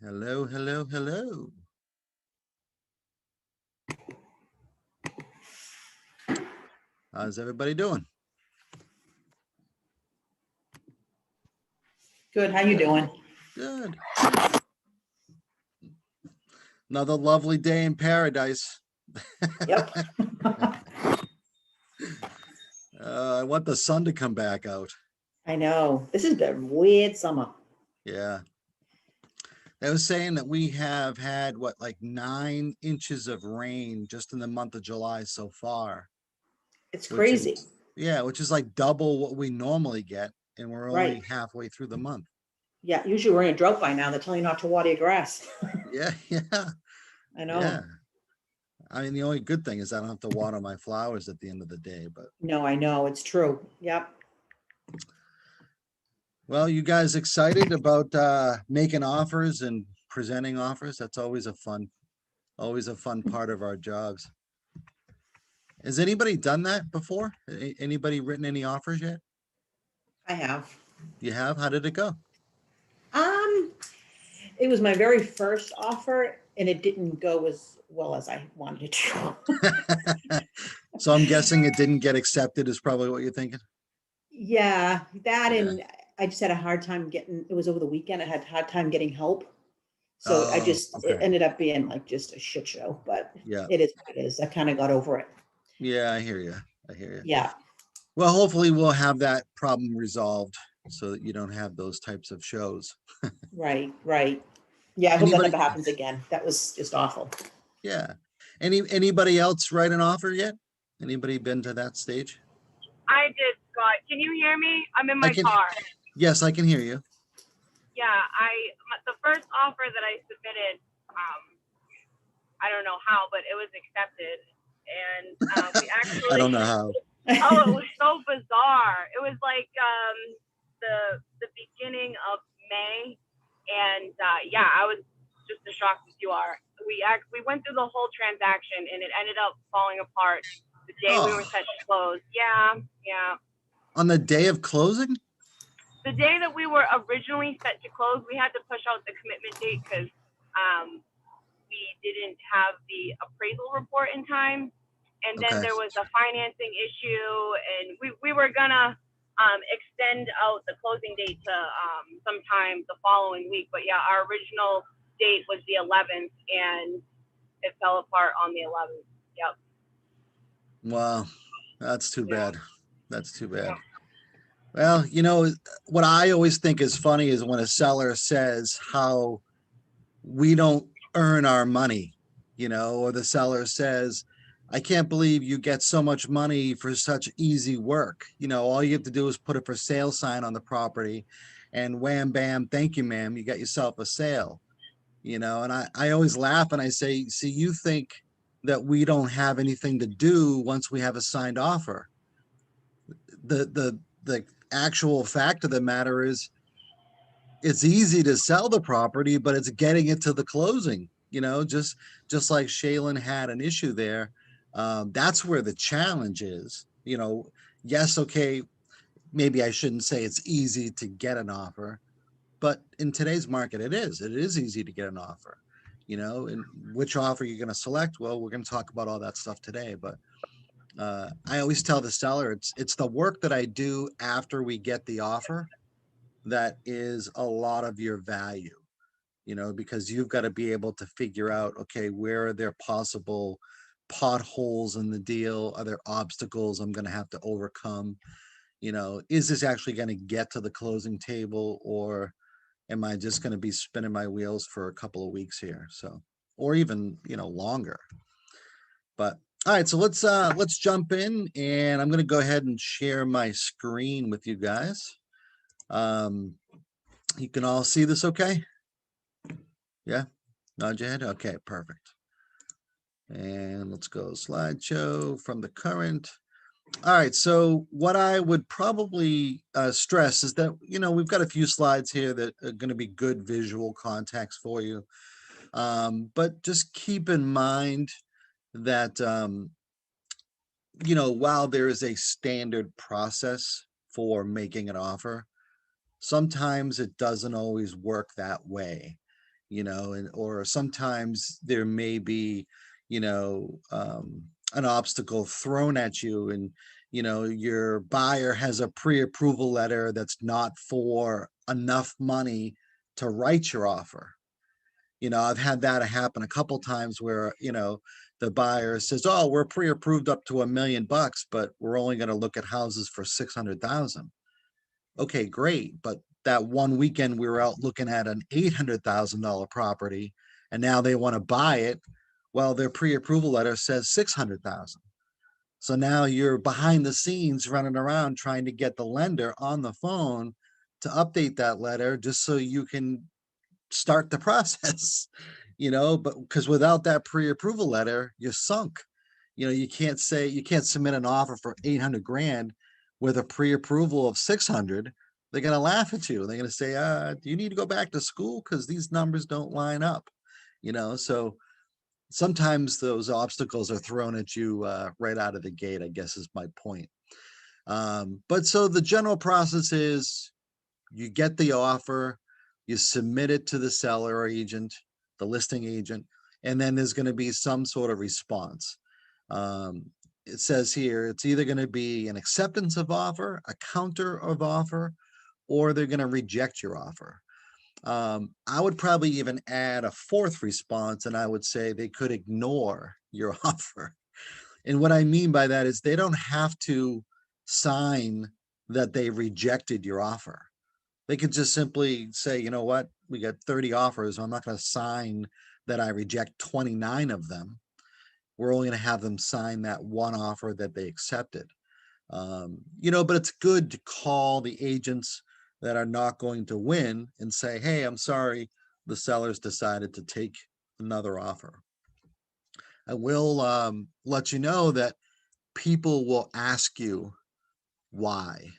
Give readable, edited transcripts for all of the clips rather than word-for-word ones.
Hello, hello, hello. How's everybody doing? Good, how you doing? Good. Another lovely day in paradise. Yep. I want the sun to come back out. I know. This has been weird summer. Yeah. They was saying that we have had what, like 9 inches of rain just in the month of July so far, It's which crazy. is, yeah, which is like double what we normally get. And we're Right. only halfway through the month. Yeah, usually we're in a drought by now. They're telling you not to water your grass. Yeah, yeah, I yeah. know. I mean, the only good thing is I don't have to water my flowers at the end of the day, but No, I know. It's true. Yep. well, you guys excited about making offers and presenting offers? That's always a fun part of our jobs. Has anybody done that before? Anybody written any offers yet? I have. You have? How did it go? Um, it was my very first offer and it didn't go as well as I wanted it to. So I'm guessing it didn't get accepted is probably what you're thinking. Yeah, that Yeah. and I just had a hard time getting, it was over the weekend. I had a hard time getting help. So Oh, it okay. ended up being like just a shit show, but Yeah. it is what it is. I kind of got over it. Yeah, I hear you. I hear you. Yeah. Well, hopefully we'll have that problem resolved so that you don't have those types of shows. Right, right. Yeah, I hope that Anybody? never happens again. That was just awful. Yeah. Anybody else write an offer yet? Anybody been to that stage? I did, Scott. Can you hear me? I'm in I my can, car. yes, I can hear you. Yeah, the first offer that I submitted, I don't know how, but it was accepted, and we I don't actually, know how. oh, it was so bizarre. It was like the beginning of May, and yeah, I was just as shocked as you are. We went through the whole transaction, and it ended up falling apart the day we Oh, were set to close. Yeah, yeah. on the day of closing? The day that we were originally set to close, we had to push out the commitment date because um, we didn't have the appraisal report in time. And then Okay. there was a financing issue, and we were gonna extend out the closing date to sometime the following week. But yeah, our original date was the 11th, and it fell apart on the 11th. Yep. Wow, that's too Yeah. bad. That's too bad. Yeah. Well, what I always think is funny is when a seller says how we don't earn our money, or the seller says, I can't believe you get so much money for such easy work. All you have to do is put a for sale sign on the property and wham, bam, thank you, ma'am, you got yourself a sale. And I always laugh and I say, see, you think that we don't have anything to do once we have a signed offer. The actual fact of the matter is it's easy to sell the property, but it's getting it to the closing, just like Shaylin had an issue there. That's where the challenge is. Yes, okay, maybe I shouldn't say it's easy to get an offer, but in today's market, it is easy to get an offer. And which offer you're going to select? Well, we're going to talk about all that stuff today, but I always tell the seller it's the work that I do after we get the offer that is a lot of your value, because you've got to be able to figure out, okay, where are there possible potholes in the deal? Are there obstacles I'm going to have to overcome? Is this actually going to get to the closing table, or am I just going to be spinning my wheels for a couple of weeks here? So, or even, longer. But all right, so let's jump in, and I'm going to go ahead and share my screen with you guys. You can all see this okay? Yeah, nod your head. Okay, perfect. And let's go slideshow from the current. All right, so what I would probably stress is that, we've got a few slides here that are going to be good visual context for you. But just keep in mind that, while there is a standard process for making an offer, sometimes it doesn't always work that way. and or sometimes there may be, an obstacle thrown at you, and your buyer has a pre-approval letter that's not for enough money to write your offer. I've had that happen a couple times where, the buyer says, oh, we're pre-approved up to $1 million, but we're only going to look at houses for 600,000. Okay, great. But that one weekend we were out looking at an $800,000 property, and now they want to buy it. Well, their pre-approval letter says 600,000. So now you're behind the scenes running around trying to get the lender on the phone to update that letter just so you can start the process, but because without that pre-approval letter, you're sunk. You can't submit an offer for 800 grand with a pre-approval of 600. They're going to laugh at you. They're going to say, do you need to go back to school? Because these numbers don't line up, so sometimes those obstacles are thrown at you right out of the gate, I guess is my point. But so the general process is you get the offer, you submit it to the seller agent, the listing agent, and then there's going to be some sort of response. It says here, it's either going to be an acceptance of offer, a counter of offer, or they're going to reject your offer. I would probably even add a fourth response, and I would say they could ignore your offer. And what I mean by that is they don't have to sign that they rejected your offer. They could just simply say, you know what, we got 30 offers. I'm not going to sign that I reject 29 of them. We're only going to have them sign that one offer that they accepted. But it's good to call the agents that are not going to win and say, hey, I'm sorry, the sellers decided to take another offer. I will let you know that people will ask you why.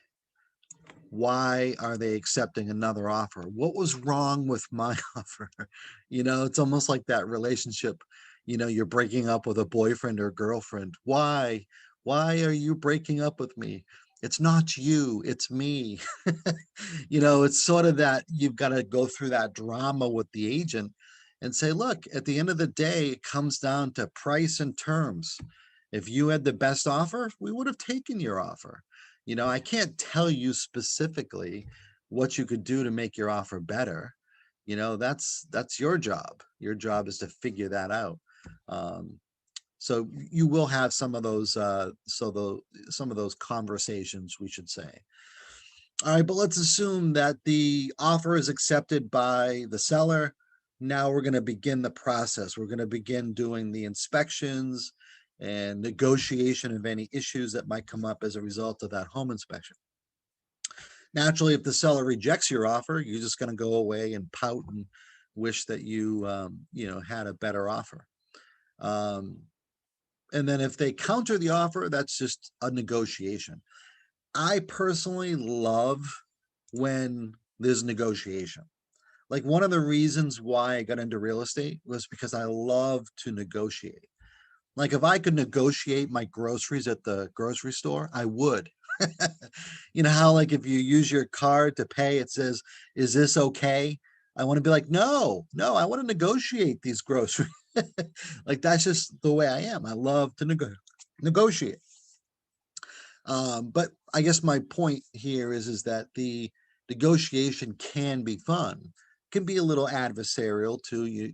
Why are they accepting another offer? What was wrong with my offer? It's almost like that relationship, you're breaking up with a boyfriend or girlfriend. Why are you breaking up with me? It's not you, it's me. It's sort of that you've got to go through that drama with the agent and say, look, at the end of the day, it comes down to price and terms. If you had the best offer, we would have taken your offer. I can't tell you specifically what you could do to make your offer better. That's your job. Your job is to figure that out. So you will have some of those conversations, we should say. All right, but let's assume that the offer is accepted by the seller. Now we're going to begin the process. We're going to begin doing the inspections and negotiation of any issues that might come up as a result of that home inspection. Naturally, if the seller rejects your offer, you're just going to go away and pout and wish that you had a better offer. And then if they counter the offer, that's just a negotiation. I personally love when there's negotiation. Like, one of the reasons why I got into real estate was because I love to negotiate. Like, if I could negotiate my groceries at the grocery store, I would. You know how, like, if you use your card to pay, it says, is this okay? I want to be like, no, I want to negotiate these groceries. Like, that's just the way I am. I love to negotiate. But I guess my point here is that the negotiation can be fun, can be a little adversarial too.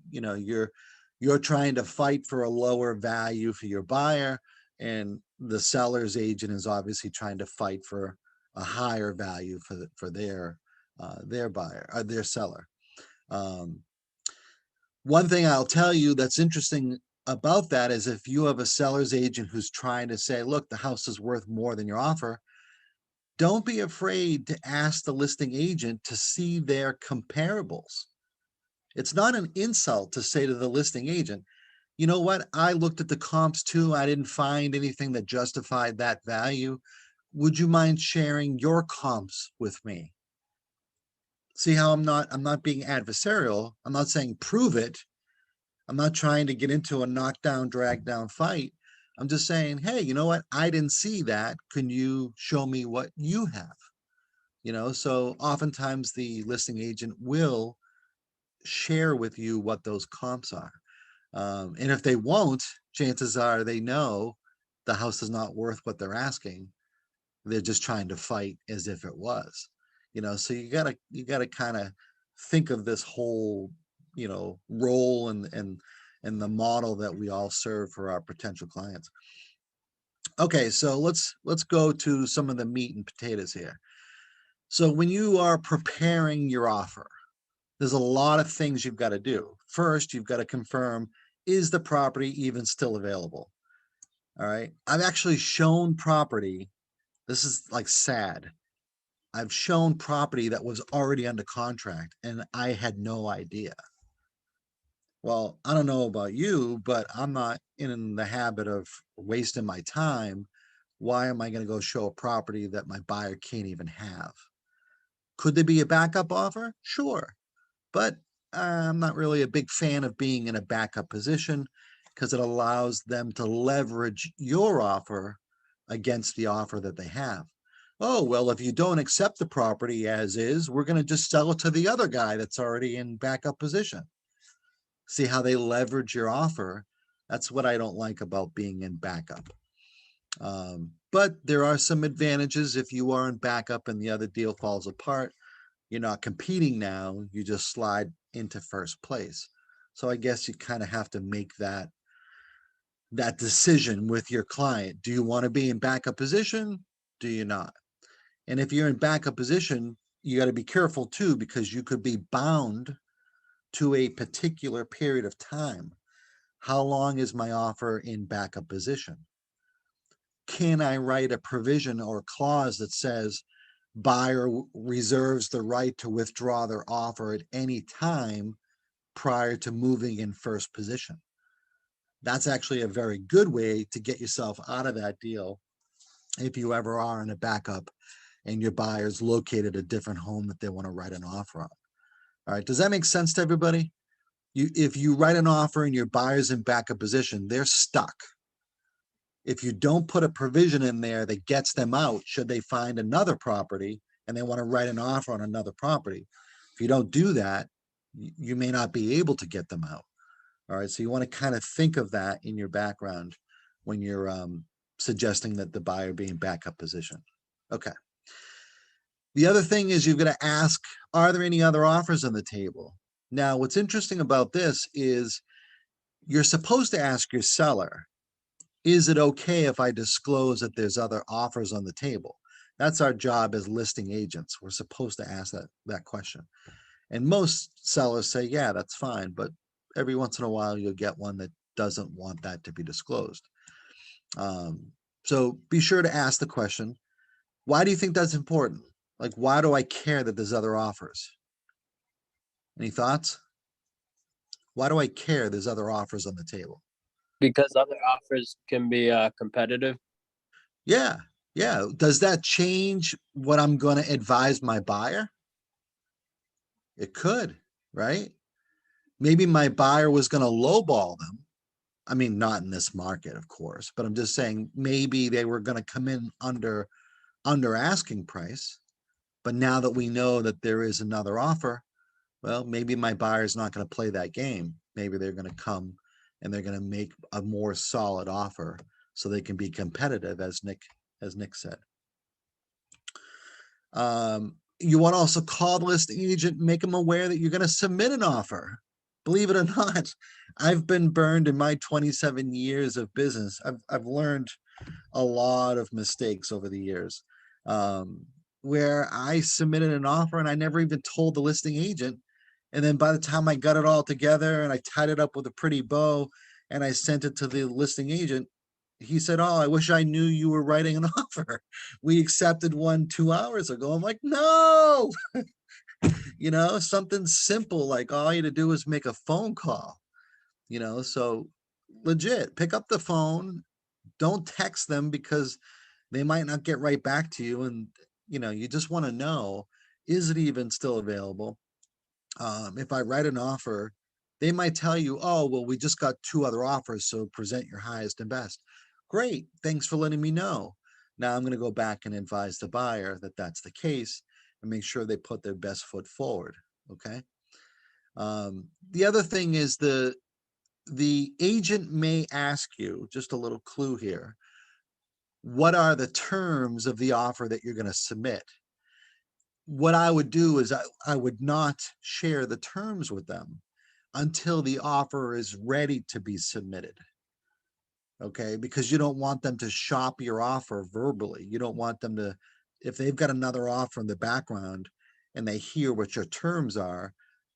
You're trying to fight for a lower value for your buyer, and the seller's agent is obviously trying to fight for a higher value for their buyer or their seller. One thing I'll tell you that's interesting about that is if you have a seller's agent who's trying to say, look, the house is worth more than your offer, don't be afraid to ask the listing agent to see their comparables. It's not an insult to say to the listing agent, you know what, I looked at the comps too. I didn't find anything that justified that value. Would you mind sharing your comps with me? See how I'm not being adversarial. I'm not saying prove it. I'm not trying to get into a knockdown, drag down fight. I'm just saying, hey, you know what? I didn't see that. Can you show me what you have? So oftentimes the listing agent will share with you what those comps are. And if they won't, chances are they know the house is not worth what they're asking. They're just trying to fight as if it was, so you gotta kind of think of this whole, role and the model that we all serve for our potential clients. Okay, so let's go to some of the meat and potatoes here. So when you are preparing your offer, there's a lot of things you've got to do. First, you've got to confirm, is the property even still available? All right. I've actually shown property. This is like sad. I've shown property that was already under contract and I had no idea. Well, I don't know about you, but I'm not in the habit of wasting my time. Why am I going to go show a property that my buyer can't even have? Could there be a backup offer? Sure. But I'm not really a big fan of being in a backup position because it allows them to leverage your offer against the offer that they have. Oh, well, if you don't accept the property as is, we're going to just sell it to the other guy that's already in backup position. See how they leverage your offer? That's what I don't like about being in backup. But there are some advantages if you are in backup and the other deal falls apart. You're not competing now, you just slide into first place. So I guess you kind of have to make that decision with your client. Do you want to be in backup position? Do you not? And if you're in backup position, you got to be careful too, because you could be bound to a particular period of time. How long is my offer in backup position? Can I write a provision or clause that says buyer reserves the right to withdraw their offer at any time prior to moving in first position? That's actually a very good way to get yourself out of that deal if you ever are in a backup and your buyer's located a different home that they want to write an offer on. All right, does that make sense to everybody? If you write an offer and your buyer's in backup position, they're stuck. If you don't put a provision in there that gets them out, should they find another property and they want to write an offer on another property, if you don't do that, you may not be able to get them out. All right, so you want to kind of think of that in your background when you're suggesting that the buyer be in backup position. Okay. The other thing is you've got to ask, are there any other offers on the table? Now, what's interesting about this is you're supposed to ask your seller, is it okay if I disclose that there's other offers on the table? That's our job as listing agents. We're supposed to ask that question. And most sellers say, yeah, that's fine. But every once in a while, you'll get one that doesn't want that to be disclosed. So be sure to ask the question, why do you think that's important? Like, why do I care that there's other offers? Any thoughts? Why do I care there's other offers on the table? Because other offers can be competitive. Yeah. Yeah. Does that change what I'm going to advise my buyer? It could, right? Maybe my buyer was going to lowball them. I mean, not in this market, of course, but I'm just saying maybe they were going to come in under asking price. But now that we know that there is another offer, well, maybe my buyer's not going to play that game. Maybe they're going to come and they're going to make a more solid offer so they can be competitive, as Nick said. You want to also call the listing agent, make them aware that you're going to submit an offer. Believe it or not, I've been burned in my 27 years of business. I've learned a lot of mistakes over the years, where I submitted an offer and I never even told the listing agent. And then by the time I got it all together and I tied it up with a pretty bow and I sent it to the listing agent, he said, oh, I wish I knew you were writing an offer. We accepted one 2 hours ago. I'm like, no, something simple, like all you had to do is make a phone call, so legit, pick up the phone. Don't text them because they might not get right back to you. And, you just want to know, is it even still available? If I write an offer, they might tell you, oh, well, we just got 2 other offers, so present your highest and best. Great, thanks for letting me know. Now I'm going to go back and advise the buyer that that's the case and make sure they put their best foot forward, okay? The other thing is the agent may ask you, just a little clue here, what are the terms of the offer that you're going to submit? What I would do is I would not share the terms with them until the offer is ready to be submitted. Okay, because you don't want them to shop your offer verbally. You don't want them to, if they've got another offer in the background and they hear what your terms are,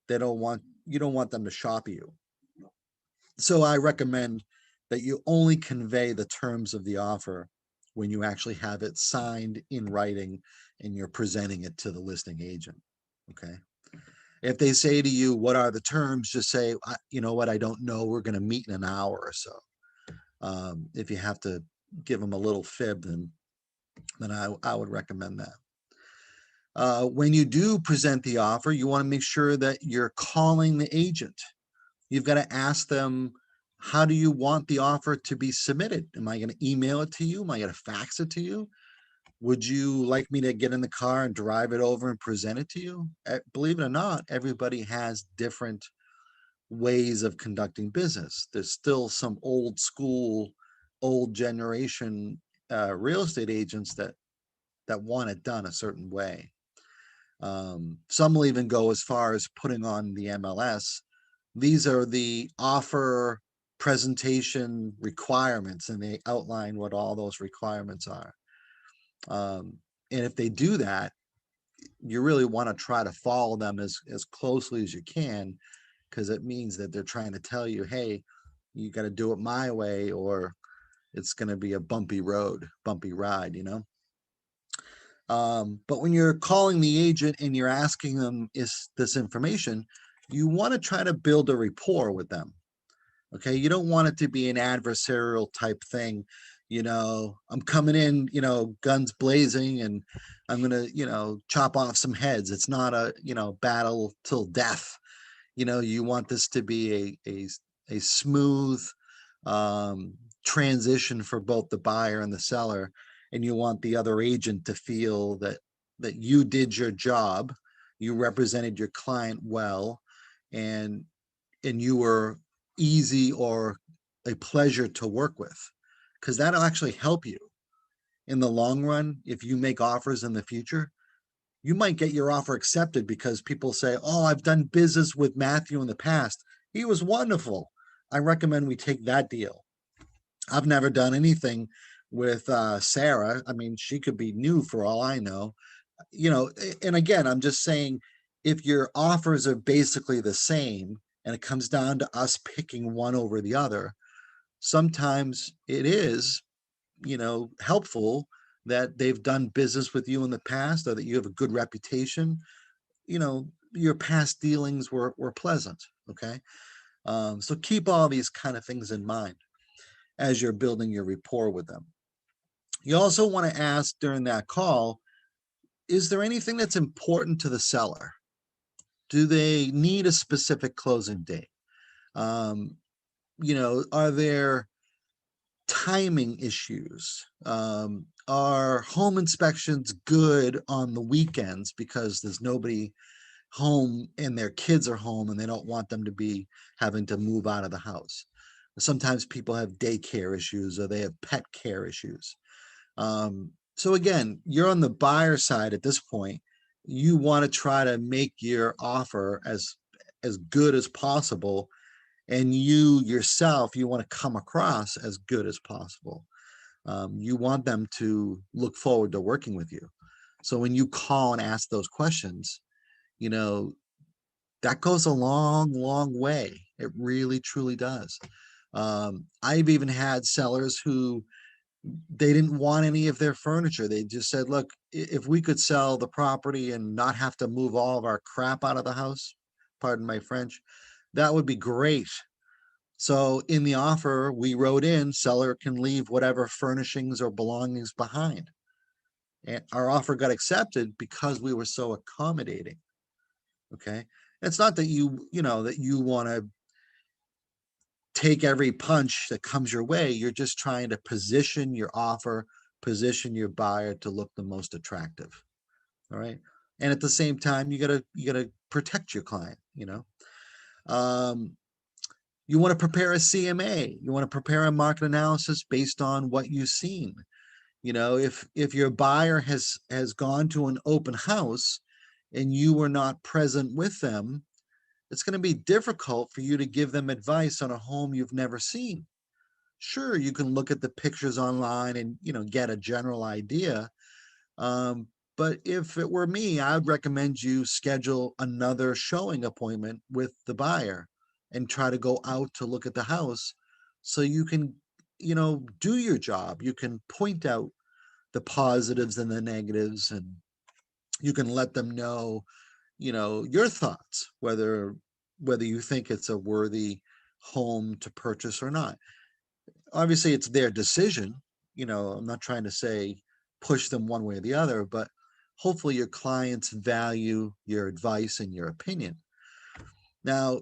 you don't want them to shop you. So I recommend that you only convey the terms of the offer when you actually have it signed in writing and you're presenting it to the listing agent. Okay. If they say to you, what are the terms? Just say, you know what, I don't know. We're going to meet in an hour or so. If you have to give them a little fib, then I would recommend that. When you do present the offer, you want to make sure that you're calling the agent. You've got to ask them, how do you want the offer to be submitted? Am I going to email it to you? Am I going to fax it to you? Would you like me to get in the car and drive it over and present it to you? Believe it or not, everybody has different ways of conducting business. There's still some old school, old generation real estate agents that want it done a certain way. Some will even go as far as putting on the MLS. These are the offer presentation requirements, and they outline what all those requirements are. And if they do that, you really want to try to follow them as closely as you can, because it means that they're trying to tell you, hey, you got to do it my way, or it's going to be a bumpy road, bumpy ride, you know? But when you're calling the agent and you're asking them this information, you want to try to build a rapport with them. Okay. You don't want it to be an adversarial type thing. You know, I'm coming in, you know, guns blazing, and I'm going to, you know, chop off some heads. It's not a, you know, battle till death. You know, you want this to be a smooth transition for both the buyer and the seller. And you want the other agent to feel that you did your job, you represented your client well, and you were easy or a pleasure to work with, because that'll actually help you in the long run. If you make offers in the future, you might get your offer accepted because people say, oh, I've done business with Matthew in the past. He was wonderful. I recommend we take that deal. I've never done anything with Sarah. I mean, she could be new for all I know. You know, and again, I'm just saying, if your offers are basically the same and it comes down to us picking one over the other, sometimes it is, you know, helpful that they've done business with you in the past, or that you have a good reputation. You know, your past dealings were pleasant. Okay. So keep all these kind of things in mind as you're building your rapport with them. You also want to ask during that call, is there anything that's important to the seller? Do they need a specific closing date? You know, are there timing issues? Are home inspections good on the weekends because there's nobody home and their kids are home and they don't want them to be having to move out of the house? Sometimes people have daycare issues, or they have pet care issues. So again, you're on the buyer side at this point. You want to try to make your offer as good as possible, and you yourself, you want to come across as good as possible. You want them to look forward to working with you. So when you call and ask those questions, you know, that goes a long, long way. It really, truly does. I've even had sellers who, they didn't want any of their furniture. They just said, look, if we could sell the property and not have to move all of our crap out of the house, pardon my French, that would be great. So in the offer, we wrote in, seller can leave whatever furnishings or belongings behind. And our offer got accepted because we were so accommodating. Okay. It's not that you know, that you want to take every punch that comes your way. You're just trying to position your offer, position your buyer to look the most attractive. All right. And at the same time, you gotta protect your client, you know. Um, you want to prepare a CMA, you want to prepare a market analysis based on what you've seen. You know, if your buyer has gone to an open house and you were not present with them, it's going to be difficult for you to give them advice on a home you've never seen. Sure, you can look at the pictures online and, you know, get a general idea. But if it were me, I would recommend you schedule another showing appointment with the buyer and try to go out to look at the house so you can, you know, do your job. You can point out the positives and the negatives, and you can let them know, you know, your thoughts, whether you think it's a worthy home to purchase or not. Obviously, it's their decision. You know, I'm not trying to say push them one way or the other, but hopefully your clients value your advice and your opinion. Now,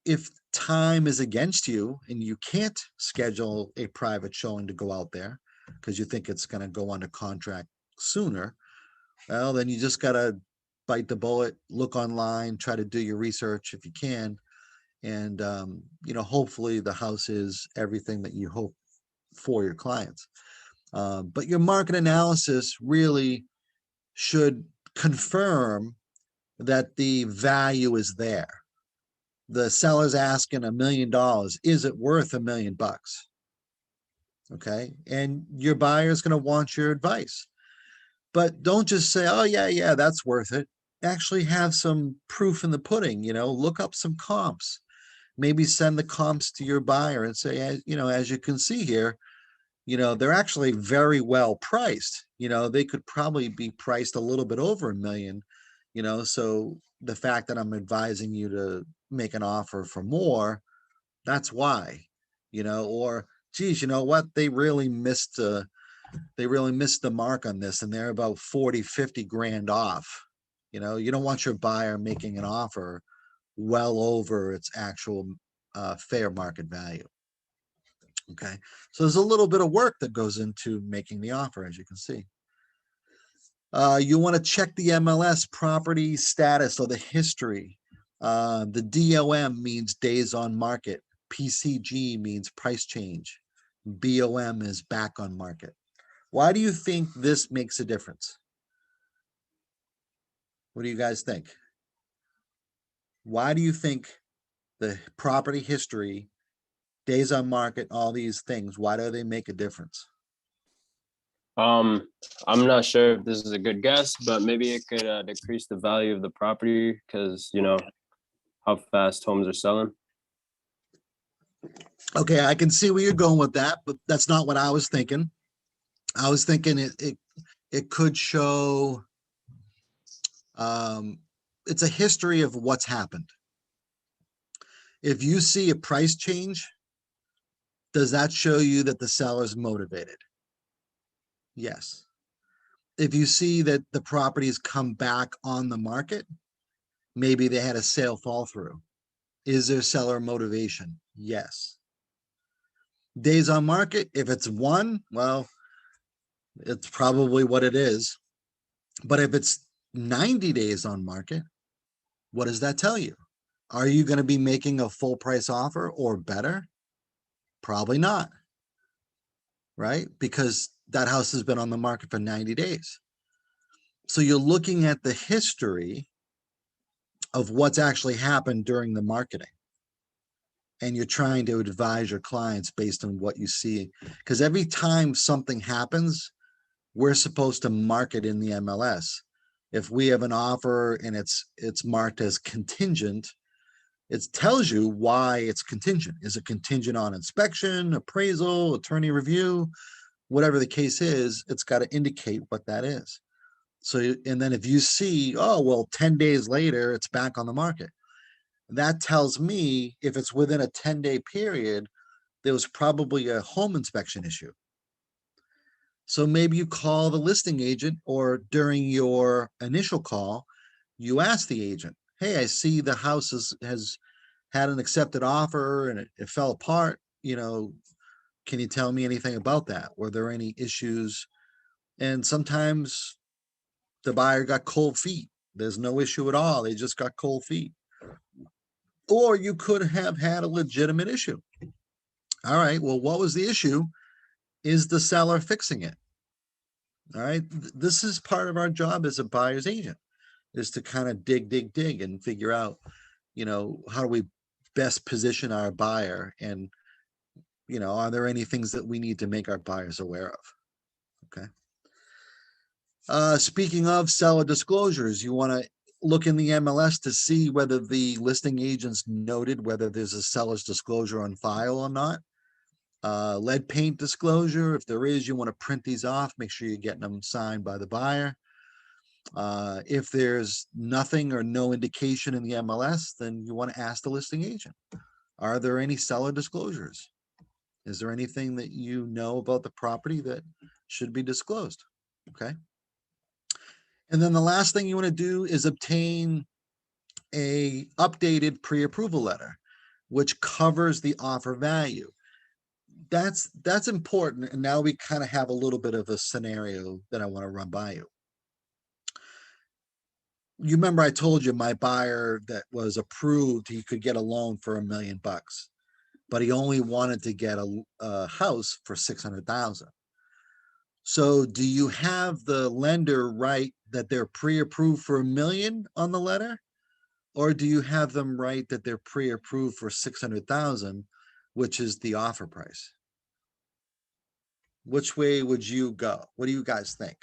if time is against you and you can't schedule a private showing to go out there because you think it's going to go under contract sooner, well, then you just got to bite the bullet, look online, try to do your research if you can. And, you know, hopefully the house is everything that you hope for your clients. But your market analysis really should confirm that the value is there. The seller's asking $1 million. Is it worth $1 million? Okay. And your buyer is going to want your advice. But don't just say, oh, yeah, that's worth it. Actually have some proof in the pudding, you know, look up some comps. Maybe send the comps to your buyer and say, you know, as you can see here, you know, they're actually very well priced. You know, they could probably be priced a little bit over $1 million, you know, so the fact that I'm advising you to make an offer for more, that's why, you know, or geez, you know what, they really missed the mark on this and they're about 40, 50 grand off. You know, you don't want your buyer making an offer well over its actual fair market value. Okay, so there's a little bit of work that goes into making the offer, as you can see. You want to check the MLS property status or the history. The DOM means days on market. PCG means price change. BOM is back on market. Why do you think this makes a difference? What do you guys think? Why do you think the property history, days on market, all these things, why do they make a difference? I'm not sure if this is a good guess, but maybe it could decrease the value of the property because, you know, how fast homes are selling. Okay, I can see where you're going with that, but that's not what I was thinking. I was thinking it could show it's a history of what's happened. If you see a price change, does that show you that the seller's motivated? Yes. If you see that the properties come back on the market, maybe they had a sale fall through. Is there seller motivation? Yes. Days on market, if it's 1, well, it's probably what it is. But if it's 90 days on market, what does that tell you? Are you going to be making a full price offer or better? Probably not, right? Because that house has been on the market for 90 days. So you're looking at the history of what's actually happened during the marketing. And you're trying to advise your clients based on what you see. Because every time something happens, we're supposed to mark it in the MLS. If we have an offer and it's marked as contingent, it tells you why it's contingent. Is it contingent on inspection, appraisal, attorney review? Whatever the case is, it's got to indicate what that is. So, and then if you see, oh, well, 10 days later, it's back on the market. That tells me if it's within a 10-day period, there was probably a home inspection issue. So maybe you call the listing agent, or during your initial call, you ask the agent, hey, I see the house has had an accepted offer and it fell apart. You know, can you tell me anything about that? Were there any issues? And sometimes the buyer got cold feet. There's no issue at all. They just got cold feet. Or you could have had a legitimate issue. All right, well, what was the issue? Is the seller fixing it? All right, this is part of our job as a buyer's agent, is to kind of dig and figure out, how do we best position our buyer, and, are there any things that we need to make our buyers aware of? Okay. Speaking of seller disclosures, you want to look in the MLS to see whether the listing agents noted whether there's a seller's disclosure on file or not. Lead paint disclosure, if there is, you want to print these off, make sure you're getting them signed by the buyer. If there's nothing or no indication in the MLS, then you want to ask the listing agent, are there any seller disclosures? Is there anything that you know about the property that should be disclosed? Okay. And then the last thing you want to do is obtain a updated pre-approval letter, which covers the offer value. That's important. And now we kind of have a little bit of a scenario that I want to run by you. You remember I told you my buyer that was approved, he could get a loan for $1 million, but he only wanted to get a house for 600,000. So do you have the lender write that they're pre-approved for $1 million on the letter? Or do you have them write that they're pre-approved for 600,000, which is the offer price? Which way would you go? What do you guys think?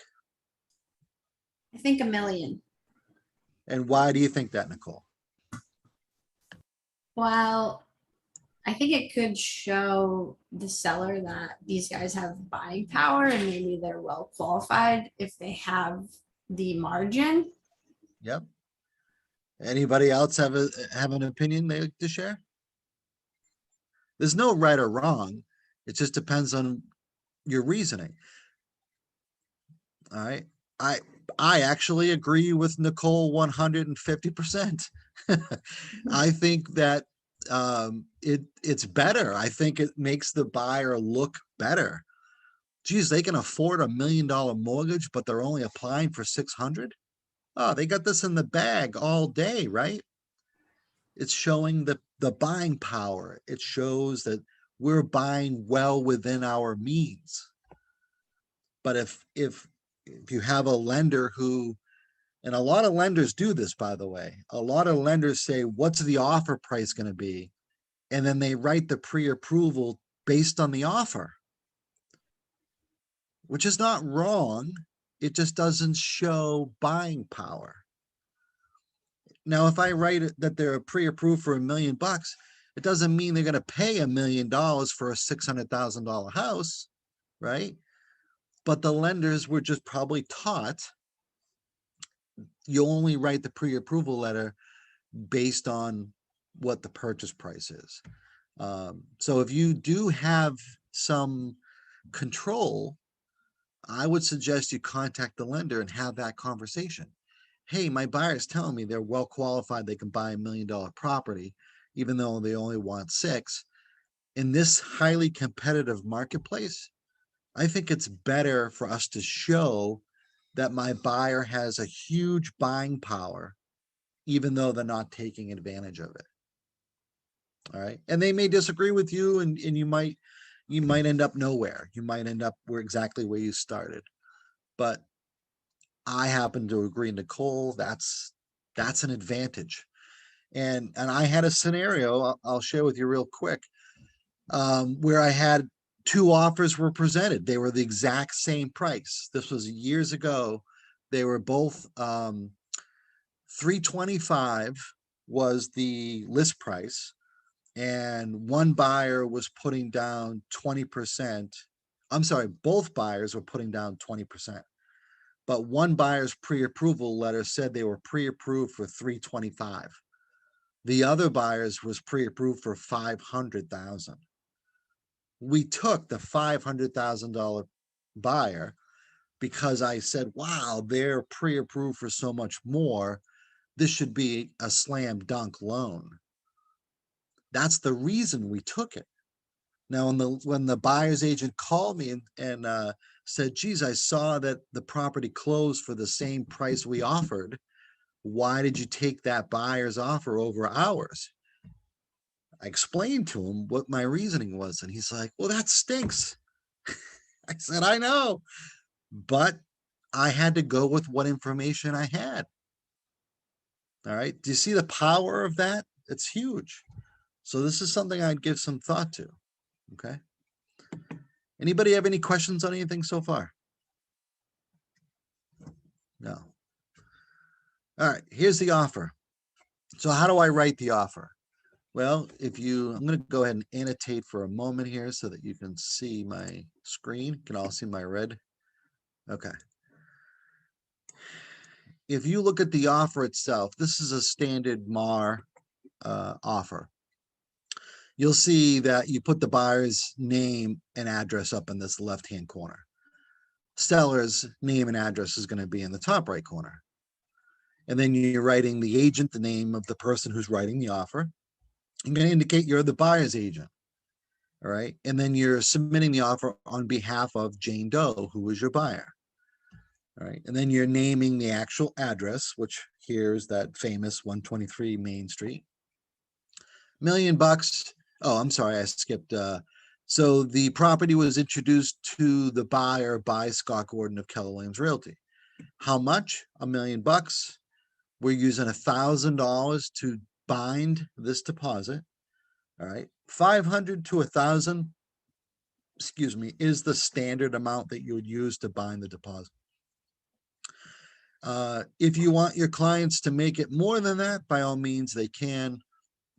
I think $1 million. And why do you think that, Nicole? Well, I think it could show the seller that these guys have buying power and maybe they're well qualified if they have the margin. Yep. Anybody else have an opinion they like to share? There's no right or wrong. It just depends on your reasoning. All right. I actually agree with Nicole 150%. I think that it's better. I think it makes the buyer look better. Geez, they can afford $1 million mortgage, but they're only applying for 600. Oh, they got this in the bag all day, right? It's showing the buying power. It shows that we're buying well within our means. But if you have a lender who, and a lot of lenders do this, by the way, a lot of lenders say, what's the offer price going to be? And then they write the pre-approval based on the offer, which is not wrong. It just doesn't show buying power. Now, if I write that they're pre-approved for $1 million, it doesn't mean they're going to pay $1 million for a $600,000 house, right? But the lenders were just probably taught you only write the pre-approval letter based on what the purchase price is. So if you do have some control, I would suggest you contact the lender and have that conversation. Hey, my buyer's telling me they're well qualified, they can buy $1 million property, even though they only want 6. In this highly competitive marketplace, I think it's better for us to show that my buyer has a huge buying power, even though they're not taking advantage of it. All right. And they may disagree with you, and you might end up nowhere. You might end up exactly where you started. But I happen to agree, Nicole, that's an advantage. And I had a scenario I'll share with you real quick, where I had 2 offers were presented. They were the exact same price. This was years ago. They were both $325 was the list price, and one buyer was putting down 20%. I'm sorry, both buyers were putting down 20%. But one buyer's pre-approval letter said they were pre-approved for $325. The other buyer's was pre-approved for $500,000. We took the $500,000 buyer because I said, wow, they're pre-approved for so much more. This should be a slam dunk loan. That's the reason we took it. Now, when the buyer's agent called me and said, geez, I saw that the property closed for the same price we offered. Why did you take that buyer's offer over ours? I explained to him what my reasoning was, and he's like, well, that stinks. I said, I know, but I had to go with what information I had. All right. Do you see the power of that? It's huge. So this is something I'd give some thought to. Okay. Anybody have any questions on anything so far? No. All right. Here's the offer. So how do I write the offer? Well, I'm going to go ahead and annotate for a moment here so that you can see my screen. You can all see my red. Okay. If you look at the offer itself, this is a standard MAR offer. You'll see that you put the buyer's name and address up in this left-hand corner. Seller's name and address is going to be in the top right corner. And then you're writing the agent, the name of the person who's writing the offer. You're going to indicate you're the buyer's agent. All right. And then you're submitting the offer on behalf of Jane Doe, who is your buyer. All right. And then you're naming the actual address, which here's that famous 123 Main Street. $1 million. Oh, I'm sorry, I skipped. So the property was introduced to the buyer by Scott Gordon of Keller Williams Realty. How much? $1 million. We're using $1,000 to bind this deposit. All right. 500 to 1,000, excuse me, is the standard amount that you would use to bind the deposit. If you want your clients to make it more than that, by all means, they can.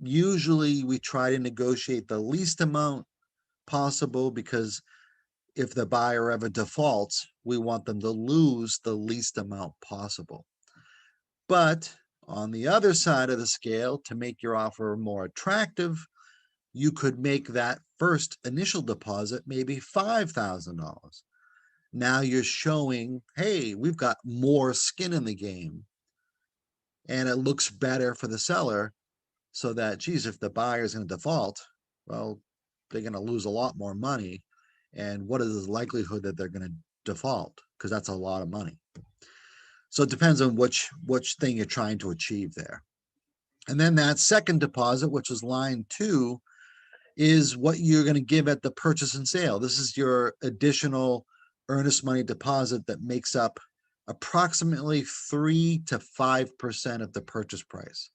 Usually we try to negotiate the least amount possible, because if the buyer ever defaults, we want them to lose the least amount possible. But on the other side of the scale, to make your offer more attractive, you could make that first initial deposit maybe $5,000. Now you're showing, hey, we've got more skin in the game, and it looks better for the seller, so that, geez, if the buyer is going to default, well, they're going to lose a lot more money. And what is the likelihood that they're going to default? Because that's a lot of money. So it depends on which thing you're trying to achieve there. And then that second deposit, which is line 2, is what you're going to give at the purchase and sale. This is your additional earnest money deposit that makes up approximately 3 to 5% of the purchase price.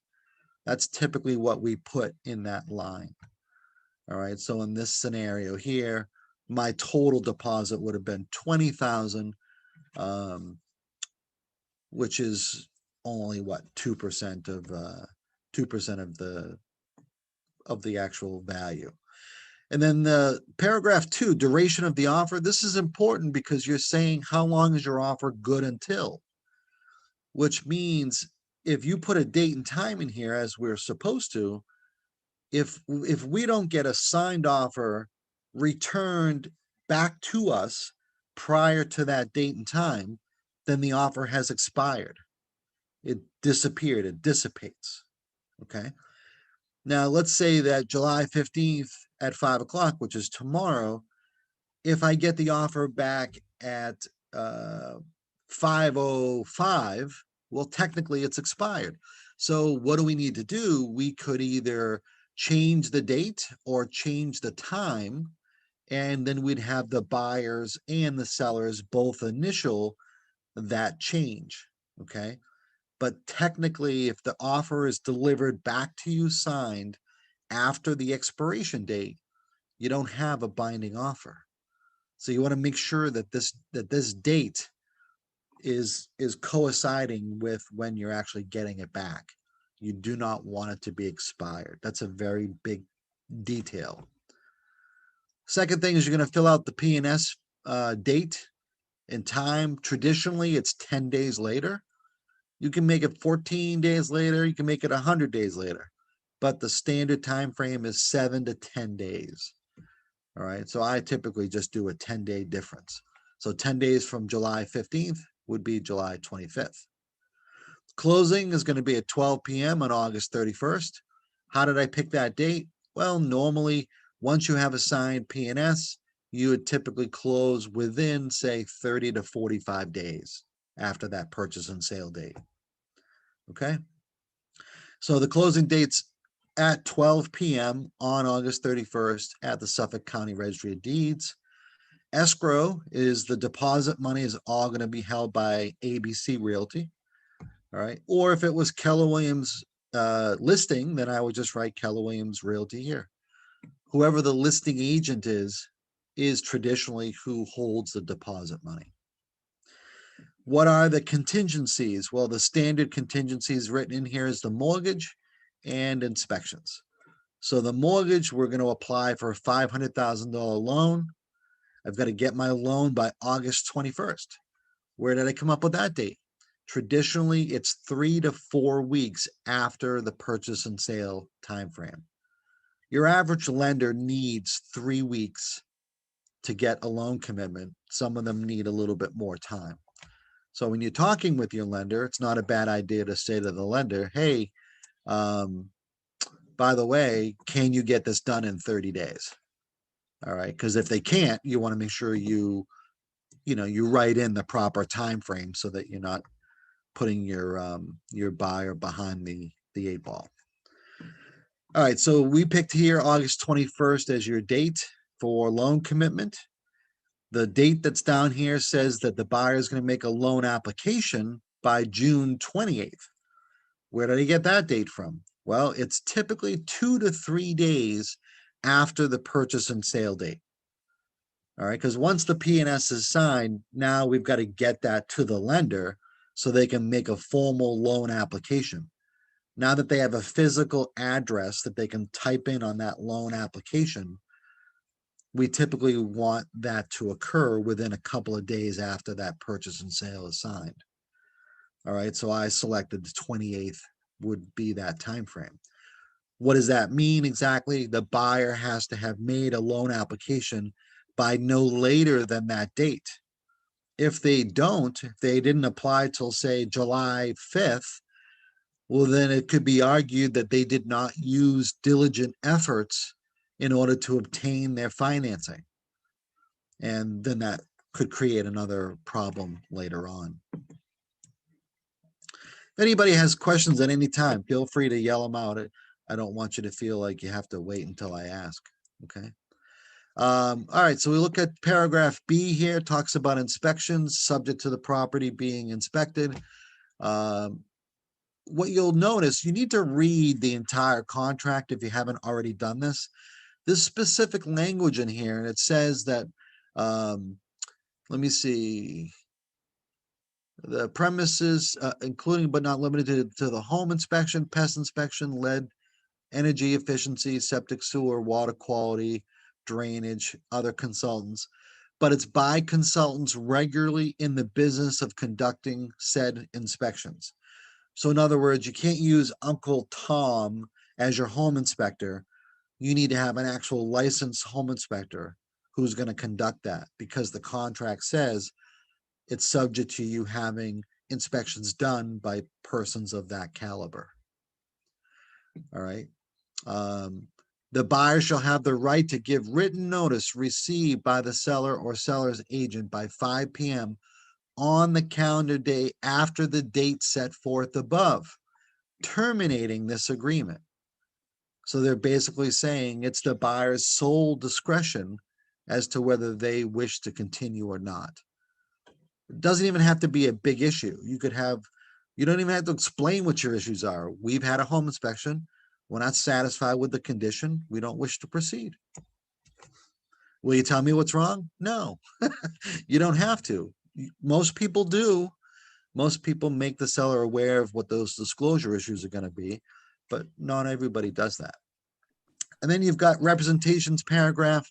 That's typically what we put in that line. All right. So in this scenario here, my total deposit would have been $20,000, which is only what, 2% of the actual value. And then the paragraph 2, duration of the offer. This is important because you're saying how long is your offer good until, which means if you put a date and time in here, as we're supposed to, if we don't get a signed offer returned back to us prior to that date and time, then the offer has expired. It disappeared, it dissipates. Okay. Now let's say that July 15th at 5 o'clock, which is tomorrow, if I get the offer back at 5:05, well, technically it's expired. So what do we need to do? We could either change the date or change the time, and then we'd have the buyers and the sellers both initial that change. Okay. But technically, if the offer is delivered back to you signed after the expiration date, you don't have a binding offer. So you want to make sure that this date is coinciding with when you're actually getting it back. You do not want it to be expired. That's a very big detail. Second thing is you're going to fill out the P&S date and time. Traditionally, it's 10 days later. You can make it 14 days later. You can make it 100 days later. But the standard time frame is 7 to 10 days. All right. So I typically just do a 10-day difference. So 10 days from July 15th would be July 25th. Closing is going to be at 12 p.m. on August 31st. How did I pick that date? Well, normally, once you have a signed P&S, you would typically close within, say, 30 to 45 days after that purchase and sale date. Okay. So the closing dates at 12 p.m. on August 31st at the Suffolk County Registry of Deeds. Escrow is the deposit money is all going to be held by ABC Realty. All right. Or if it was Keller Williams listing, then I would just write Keller Williams Realty here. Whoever the listing agent is traditionally who holds the deposit money. What are the contingencies? Well, the standard contingencies written in here is the mortgage and inspections. So the mortgage, we're going to apply for a $500,000 loan. I've got to get my loan by August 21st. Where did I come up with that date? Traditionally, it's 3 to 4 weeks after the purchase and sale timeframe. Your average lender needs 3 weeks to get a loan commitment. Some of them need a little bit more time. So when you're talking with your lender, it's not a bad idea to say to the lender, hey, by the way, can you get this done in 30 days? All right, because if they can't, you want to make sure you write in the proper time frame so that you're not putting your buyer behind the 8 ball. All right, so we picked here August 21st as your date for loan commitment. The date that's down here says that the buyer is going to make a loan application by June 28th. Where did I get that date from? Well, it's typically 2 to 3 days after the purchase and sale date. All right, because once the P&S is signed, now we've got to get that to the lender so they can make a formal loan application. Now that they have a physical address that they can type in on that loan application, we typically want that to occur within a couple of days after that purchase and sale is signed. All right, so I selected the 28th would be that time frame. What does that mean exactly? The buyer has to have made a loan application by no later than that date. If they didn't apply till say July 5th, well, then it could be argued that they did not use diligent efforts in order to obtain their financing. And then that could create another problem later on. If anybody has questions at any time, feel free to yell them out. I don't want you to feel like you have to wait until I ask, okay? All right, so we look at paragraph B here, talks about inspections subject to the property being inspected. What you'll notice, you need to read the entire contract if you haven't already done this. This specific language in here, and it says that, let me see, the premises, including but not limited to the home inspection, pest inspection, lead, energy efficiency, septic sewer, water quality, drainage, other consultants, but it's by consultants regularly in the business of conducting said inspections. So in other words, you can't use Uncle Tom as your home inspector. You need to have an actual licensed home inspector who's going to conduct that, because the contract says it's subject to you having inspections done by persons of that caliber. All right. The buyer shall have the right to give written notice received by the seller or seller's agent by 5 p.m. on the calendar day after the date set forth above, terminating this agreement. So they're basically saying it's the buyer's sole discretion as to whether they wish to continue or not. It doesn't even have to be a big issue. You don't even have to explain what your issues are. We've had a home inspection. We're not satisfied with the condition. We don't wish to proceed. Will you tell me what's wrong? No, you don't have to. Most people do. Most people make the seller aware of what those disclosure issues are going to be, but not everybody does that. And then you've got representations paragraph,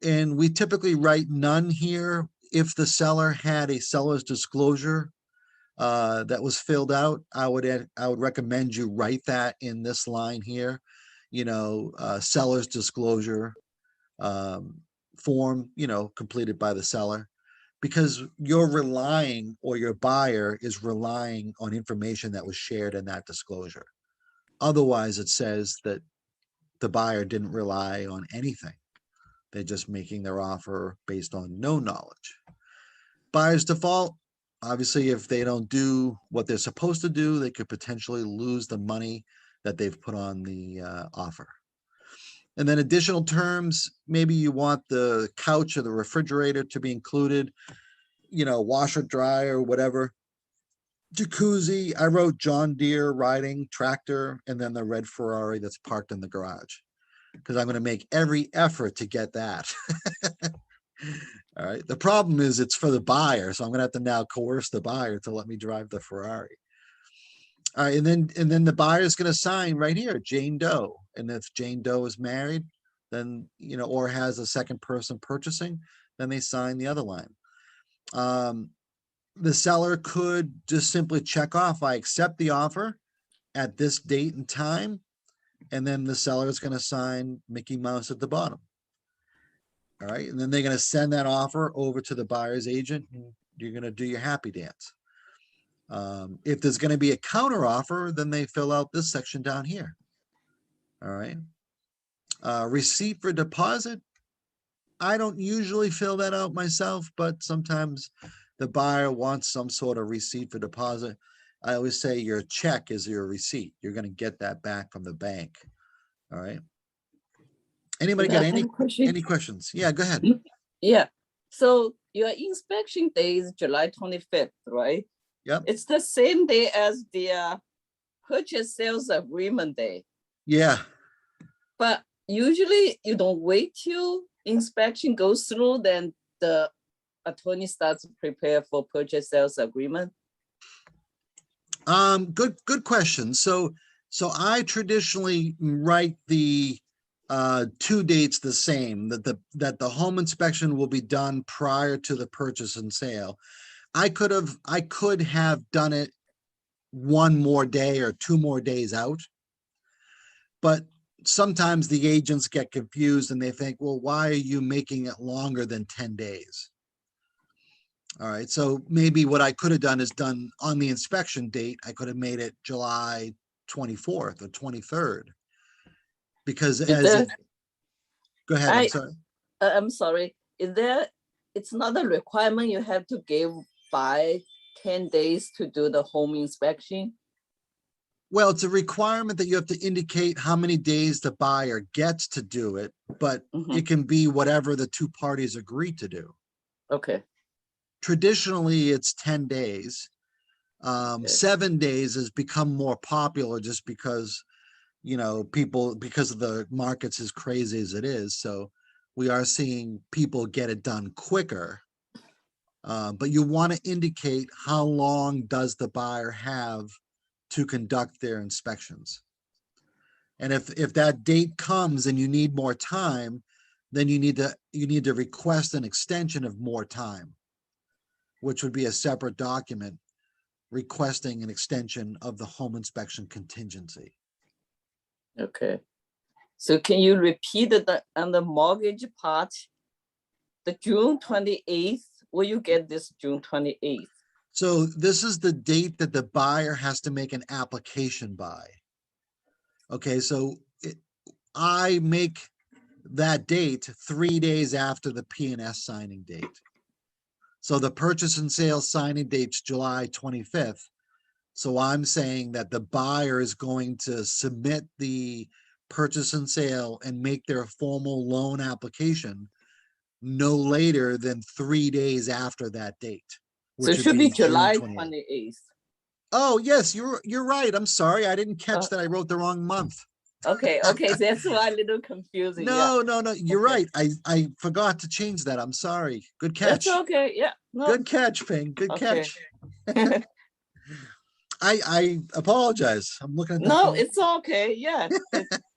and we typically write none here. If the seller had a seller's disclosure that was filled out, I would recommend you write that in this line here, seller's disclosure form, completed by the seller, because you're relying, or your buyer is relying on information that was shared in that disclosure. Otherwise, it says that the buyer didn't rely on anything. They're just making their offer based on no knowledge. Buyer's default, obviously, if they don't do what they're supposed to do, they could potentially lose the money that they've put on the offer. And then additional terms, maybe you want the couch or the refrigerator to be included, washer, dryer, whatever. Jacuzzi, I wrote John Deere riding tractor and then the red Ferrari that's parked in the garage. Because I'm going to make every effort to get that. All right. The problem is it's for the buyer. So I'm going to have to now coerce the buyer to let me drive the Ferrari. All right. And then the buyer's going to sign right here, Jane Doe. And if Jane Doe is married, then, or has a second person purchasing, then they sign the other line. The seller could just simply check off, I accept the offer at this date and time. And then the seller is going to sign Mickey Mouse at the bottom. All right. And then they're going to send that offer over to the buyer's agent and you're going to do your happy dance. If there's going to be a counter offer, then they fill out this section down here. All right. Receipt for deposit. I don't usually fill that out myself, but sometimes the buyer wants some sort of receipt for deposit. I always say your check is your receipt. You're going to get that back from the bank. All right. Anybody got I have a question. any questions? Yeah, go ahead. Yeah. So your inspection day is July 25th, right? Yep. It's the same day as the purchase sales agreement day. Yeah. But usually you don't wait till inspection goes through, then the attorney starts to prepare for purchase sales agreement. Good question. So I traditionally write the 2 dates the same, that the home inspection will be done prior to the purchase and sale. I could have done it 1 more day or 2 more days out. But sometimes the agents get confused and they think, well, why are you making it longer than 10 days? All right, so maybe what I could have done is done on the inspection date. I could have made it July 24th or 23rd. Because go ahead, I'm sorry. I'm sorry. It's not a requirement you have to give by 10 days to do the home inspection? Well, it's a requirement that you have to indicate how many days the buyer gets to do it, but it can be whatever the 2 parties agree to do. Okay. Traditionally, it's 10 days. 7 days has become more popular just because, because of the markets as crazy as it is. So we are seeing people get it done quicker. But you want to indicate how long does the buyer have to conduct their inspections. And if that date comes and you need more time, then you need to request an extension of more time, which would be a separate document requesting an extension of the home inspection contingency. Okay. So can you repeat on the mortgage part, the June 28th, will you get this June 28th? So this is the date that the buyer has to make an application by. Okay, so I make that date 3 days after the P&S signing date. So the purchase and sale signing date's July 25th. So I'm saying that the buyer is going to submit the purchase and sale and make their formal loan application no later than 3 days after that date. So it should be June July 28th. 28th. Oh, yes, you're right. I'm sorry. I didn't catch that I wrote the wrong month. Okay, that's why a little confusing. No, you're right. I forgot to change that. I'm sorry. Good catch. That's okay, yeah. No. Good catch, Ping. Good Okay. catch. I apologize. I'm looking at that. No, it's okay, yeah.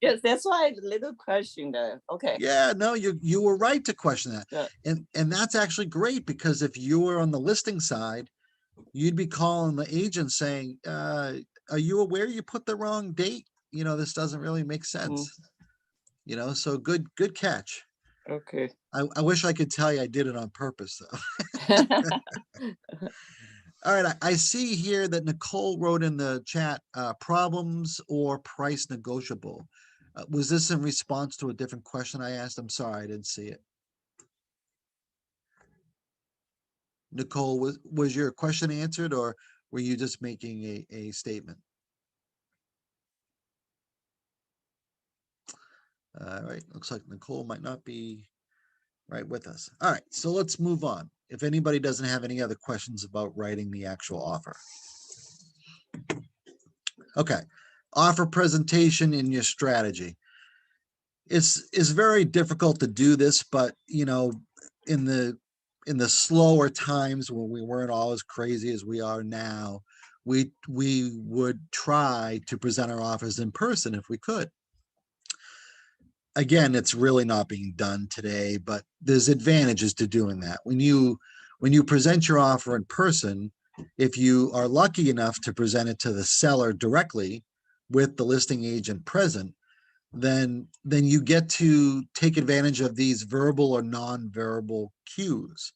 Yes, that's why a little question there. Okay. Yeah, no, you were right to question that. Yeah. And that's actually great, because if you were on the listing side, you'd be calling the agent saying, are you aware you put the wrong date? This doesn't really make sense. So good catch. Okay. I wish I could tell you I did it on purpose, though. All right, I see here that Nicole wrote in the chat, problems or price negotiable. Was this in response to a different question I asked? I'm sorry, I didn't see it. Nicole, was your question answered, or were you just making a statement? All right, looks like Nicole might not be right with us. All right, so let's move on. If anybody doesn't have any other questions about writing the actual offer. Okay, offer presentation in your strategy. It's very difficult to do this, but you know, in the slower times when we weren't all as crazy as we are now, we would try to present our offers in person if we could. Again, it's really not being done today, but there's advantages to doing that. When you present your offer in person, if you are lucky enough to present it to the seller directly with the listing agent present, then you get to take advantage of these verbal or non-verbal cues,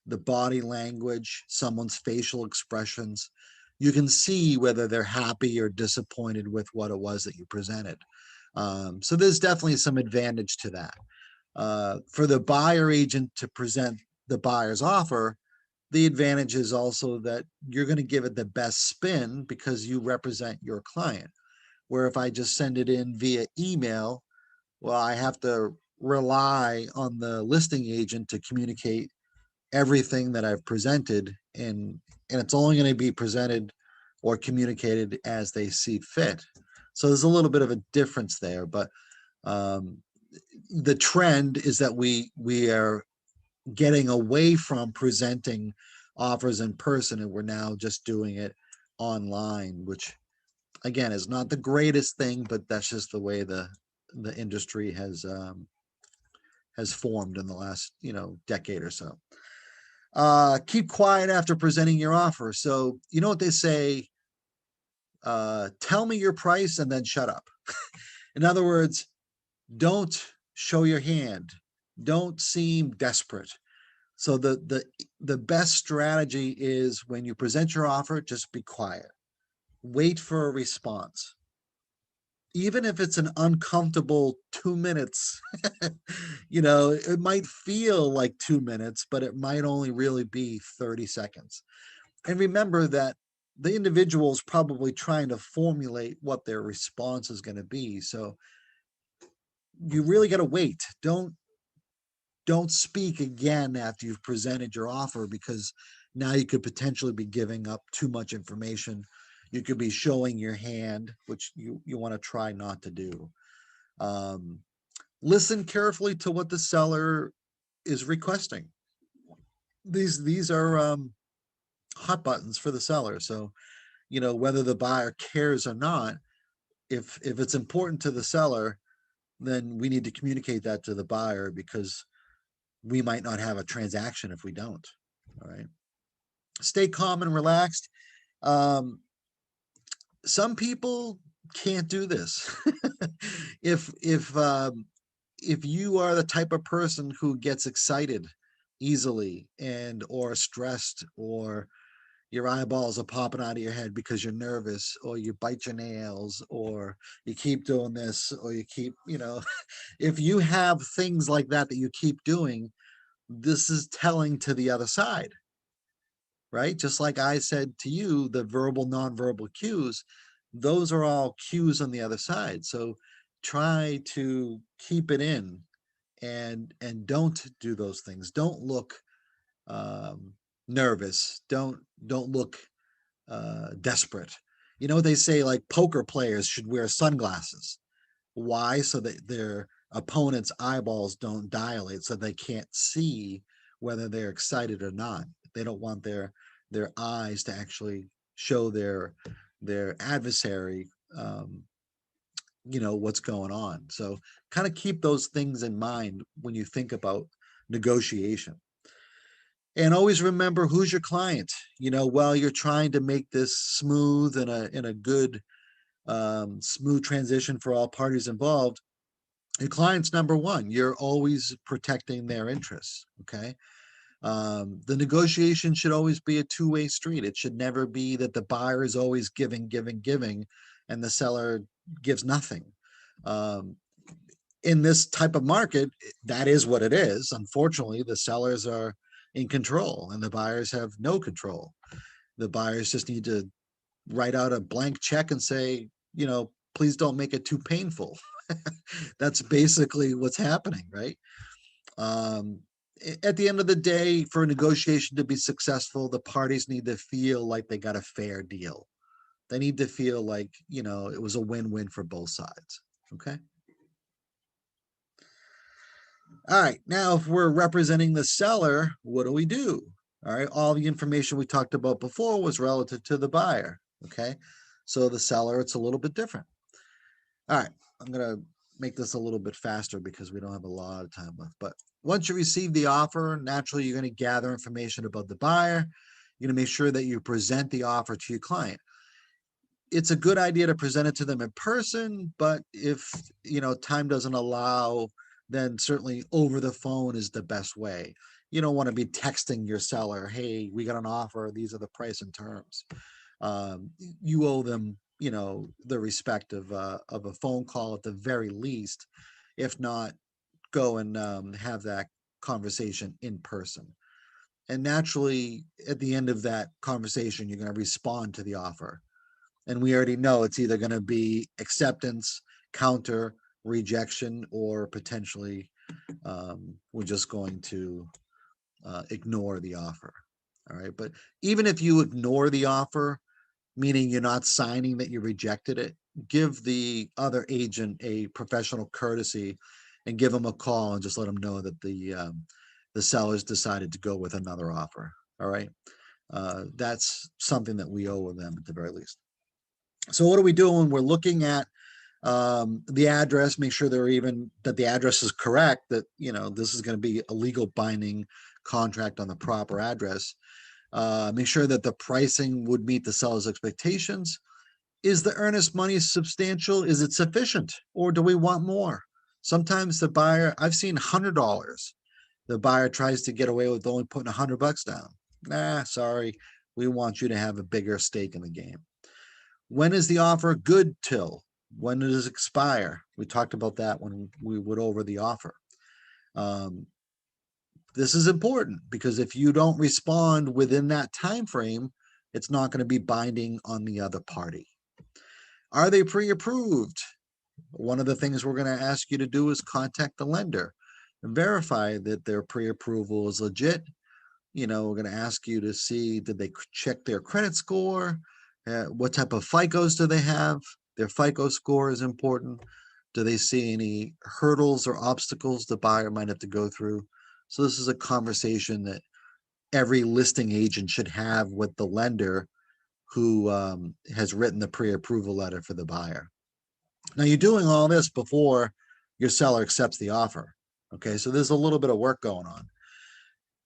the body language, someone's facial expressions. You can see whether they're happy or disappointed with what it was that you presented. So there's definitely some advantage to that. For the buyer agent to present the buyer's offer, the advantage is also that you're going to give it the best spin because you represent your client. Where if I just send it in via email, well, I have to rely on the listing agent to communicate everything that I've presented, and it's only going to be presented or communicated as they see fit. So there's a little bit of a difference there, but the trend is that we are getting away from presenting offers in person, and we're now just doing it online, which again is not the greatest thing, but that's just the way the industry has formed in the last decade or so. Keep quiet after presenting your offer. So you know what they say, tell me your price and then shut up. In other words, don't show your hand. Don't seem desperate. So the best strategy is when you present your offer, just be quiet. Wait for a response. Even if it's an uncomfortable 2 minutes, it might feel like 2 minutes, but it might only really be 30 seconds. And remember that the individual is probably trying to formulate what their response is going to be. So you really got to wait. Don't speak again after you've presented your offer, because now you could potentially be giving up too much information. You could be showing your hand, which you want to try not to do. Listen carefully to what the seller is requesting. These are hot buttons for the seller. So, whether the buyer cares or not, if it's important to the seller, then we need to communicate that to the buyer, because we might not have a transaction if we don't. All right. Stay calm and relaxed. Some people can't do this. If you are the type of person who gets excited easily or stressed, or your eyeballs are popping out of your head because you're nervous, or you bite your nails, or you keep doing this, or you keep, if you have things like that you keep doing, this is telling to the other side, right? Just like I said to you, the verbal, nonverbal cues, those are all cues on the other side. So try to keep it in and don't do those things. Don't look nervous. Don't look desperate. You know what they say, like poker players should wear sunglasses. Why? So that their opponent's eyeballs don't dilate, so they can't see whether they're excited or not. They don't want their eyes to actually show their adversary what's going on. So kind of keep those things in mind when you think about negotiation. And always remember, who's your client. While you're trying to make this smooth and a good smooth transition for all parties involved, your client's number one. You're always protecting their interests. Okay. The negotiation should always be a two-way street. It should never be that the buyer is always giving, and the seller gives nothing. In this type of market, that is what it is. Unfortunately, the sellers are in control and the buyers have no control. The buyers just need to write out a blank check and say, please don't make it too painful. That's basically what's happening, right? At the end of the day, for a negotiation to be successful, the parties need to feel like they got a fair deal. They need to feel like, it was a win-win for both sides. Okay. All right. Now, if we're representing the seller, what do we do? All right. All the information we talked about before was relative to the buyer. Okay. So the seller, it's a little bit different. All right. I'm going to make this a little bit faster because we don't have a lot of time left. But once you receive the offer, naturally, you're going to gather information about the buyer. You're going to make sure that you present the offer to your client. It's a good idea to present it to them in person, but if, time doesn't allow, then certainly over the phone is the best way. You don't want to be texting your seller, hey, we got an offer, these are the price and terms. You owe them, the respect of a phone call at the very least. If not, go and have that conversation in person. And naturally, at the end of that conversation, you're going to respond to the offer. And we already know it's either going to be acceptance, counter, rejection, or potentially we're just going to ignore the offer. All right. But even if you ignore the offer, meaning you're not signing that you rejected it, give the other agent a professional courtesy and give them a call and just let them know that the sellers decided to go with another offer. All right. That's something that we owe them at the very least. So what do we do when we're looking at the address, make sure that the address is correct, that, this is going to be a legal binding contract on the proper address. Make sure that the pricing would meet the seller's expectations. Is the earnest money substantial? Is it sufficient? Or do we want more? Sometimes the buyer, I've seen $100. The buyer tries to get away with only putting $100 down. Nah, sorry. We want you to have a bigger stake in the game. When is the offer good till? When does it expire? We talked about that when we went over the offer. This is important because if you don't respond within that time frame, it's not going to be binding on the other party. Are they pre-approved? One of the things we're going to ask you to do is contact the lender and verify that their pre-approval is legit. We're going to ask you to see, did they check their credit score? What type of FICOs do they have? Their FICO score is important. Do they see any hurdles or obstacles the buyer might have to go through? So this is a conversation that every listing agent should have with the lender who has written the pre-approval letter for the buyer. Now you're doing all this before your seller accepts the offer. Okay, so there's a little bit of work going on.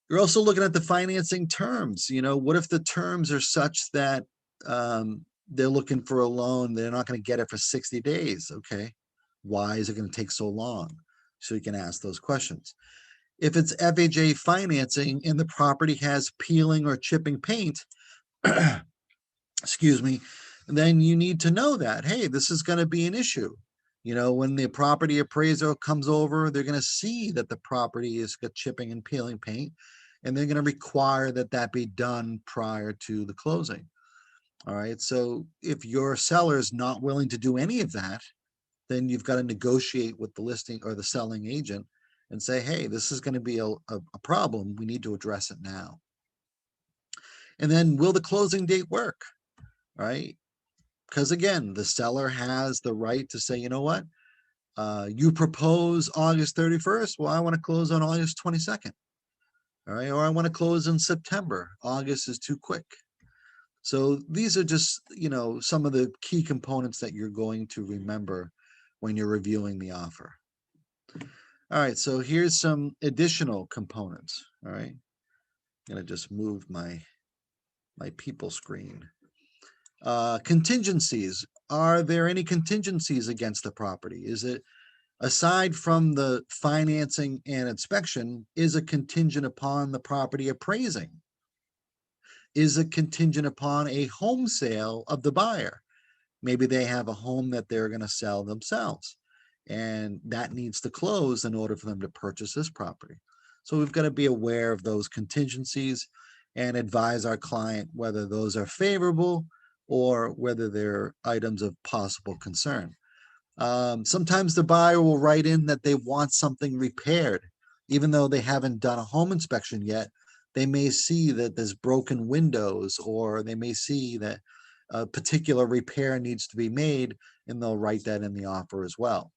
You're also looking at the financing terms. What if the terms are such that they're looking for a loan, they're not going to get it for 60 days. Okay. Why is it going to take so long? So you can ask those questions. If it's FHA financing and the property has peeling or chipping paint, excuse me, then you need to know that, hey, this is going to be an issue. When the property appraiser comes over, they're going to see that the property has got chipping and peeling paint, and they're going to require that be done prior to the closing. All right. So if your seller is not willing to do any of that, then you've got to negotiate with the listing or the selling agent and say, hey, this is going to be a problem. We need to address it now. And then will the closing date work? All right. Because again, the seller has the right to say, you know what? You propose August 31st. Well, I want to close on August 22nd. All right. Or I want to close in September. August is too quick. So these are just, some of the key components that you're going to remember when you're reviewing the offer. All right, so here's some additional components. All right, I'm going to just move my people screen. Contingencies. Are there any contingencies against the property? Is it, aside from the financing and inspection, is it contingent upon the property appraising? Is it contingent upon a home sale of the buyer? Maybe they have a home that they're going to sell themselves, and that needs to close in order for them to purchase this property. So we've got to be aware of those contingencies and advise our client whether those are favorable or whether they're items of possible concern. Sometimes the buyer will write in that they want something repaired, even though they haven't done a home inspection yet. They may see that there's broken windows, or they may see that a particular repair needs to be made, and they'll write that in the offer as well.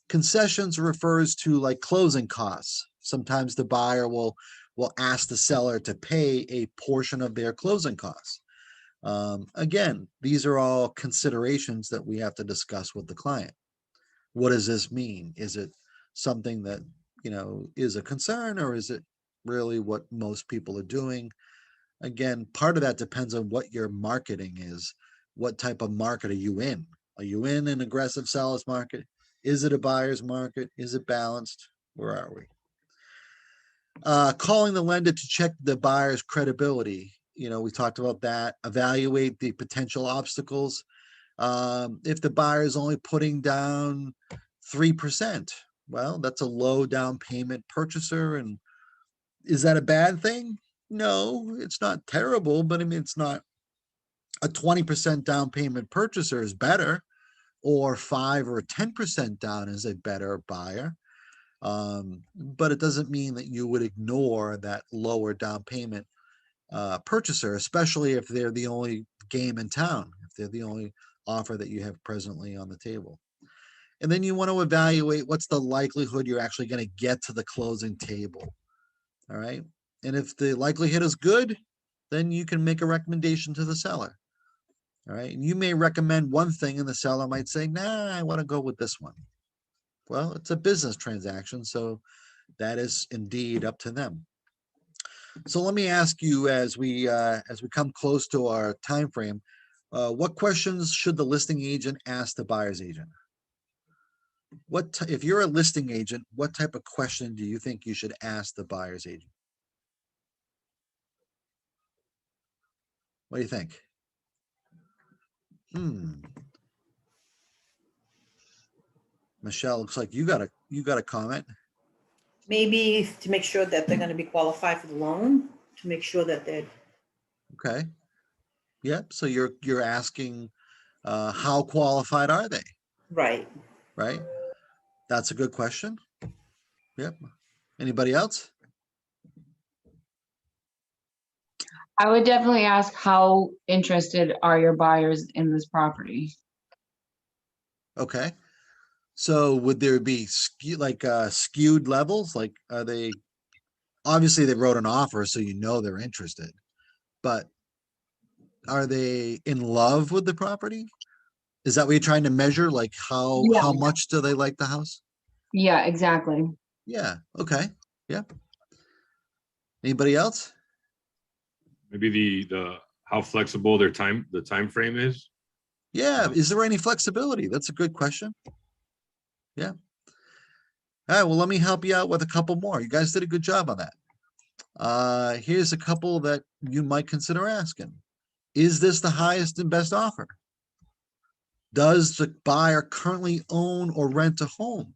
Concessions refers to like closing costs. Sometimes the buyer will ask the seller to pay a portion of their closing costs. Again, these are all considerations that we have to discuss with the client. What does this mean? Is it something that, is a concern, or is it really what most people are doing? Again, part of that depends on what your marketing is. What type of market are you in? Are you in an aggressive seller's market? Is it a buyer's market? Is it balanced? Where are we? Calling the lender to check the buyer's credibility. We talked about that. Evaluate the potential obstacles. If the buyer is only putting down 3%, well, that's a low down payment purchaser. And is that a bad thing? No, it's not terrible, but I mean, it's not. A 20% down payment purchaser is better, or 5 or 10% down is a better buyer. But it doesn't mean that you would ignore that lower down payment purchaser, especially if they're the only game in town, if they're the only offer that you have presently on the table. And then you want to evaluate what's the likelihood you're actually going to get to the closing table. All right. And if the likelihood is good, then you can make a recommendation to the seller. All right. And you may recommend one thing and the seller might say, nah, I want to go with this one. Well, it's a business transaction, so that is indeed up to them. So let me ask you, as we come close to our time frame, what questions should the listing agent ask the buyer's agent? If you're a listing agent, what type of question do you think you should ask the buyer's agent? What do you think? Michelle, looks like you got a comment. Maybe to make sure that they're going to be qualified for the loan, to make sure that they're. Okay. Yep. So you're asking, how qualified are they? Right. Right. That's a good question. Yep. Anybody else? I would definitely ask, how interested are your buyers in this property? Okay. So would there be skewed levels? Like, are they, obviously they wrote an offer, so they're interested, but are they in love with the property? Is that what you're trying to measure? Like how much do they like the house? Yeah, exactly. Yeah. Okay. Yeah. Anybody else? Maybe the how flexible the time frame is. Yeah. Is there any flexibility? That's a good question. Yeah. All right. Well, let me help you out with a couple more. You guys did a good job on that. Here's a couple that you might consider asking. Is this the highest and best offer? Does the buyer currently own or rent a home?